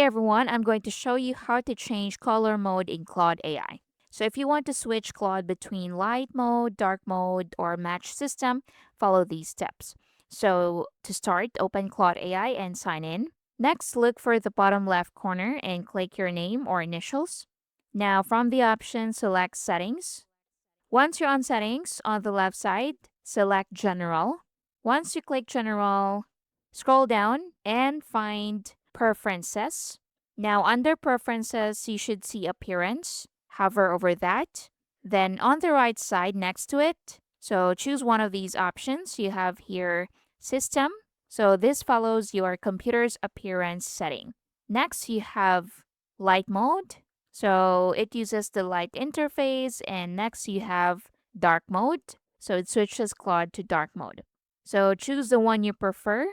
everyone, I'm going to show you how to change color mode in Claude AI. So if you want to switch Claude between light mode, dark mode, or match system, follow these steps. So to start, open Claude AI and sign in. Next, look for the bottom left corner and click your name or initials. Now from the option, select Settings. Once you're on Settings, on the left side, select General. Once you click General, scroll down and find Preferences. Now, under Preferences, you should see Appearance. Hover over that. Then, on the right side next to it, so choose one of these options. You have here System. So, this follows your computer's appearance setting. Next, you have Light Mode. So it uses the light interface, and next you have dark mode. So it switches Claude to dark mode. So choose the one you prefer.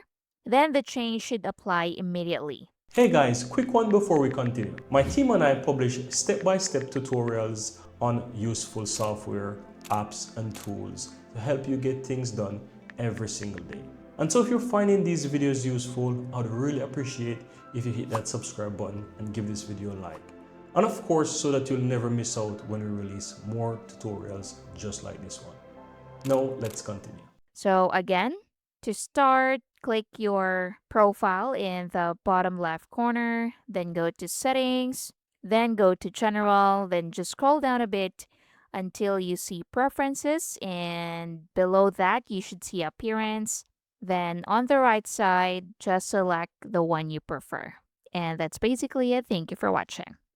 Then the change should apply immediately. Hey guys, quick one before we continue. My team and I publish step-by-step tutorials on useful software, apps, and tools to help you get things done every single day. And so if you're finding these videos useful, I'd really appreciate if you hit that subscribe button and give this video a like. And of course, so that you'll never miss out when we release more tutorials just like this one. Now, let's continue. So again, to start, click your profile in the bottom left corner, then go to Settings, then go to General, then just scroll down a bit until you see Preferences, and below that you should see Appearance. Then on the right side, just select the one you prefer. And that's basically it. Thank you for watching.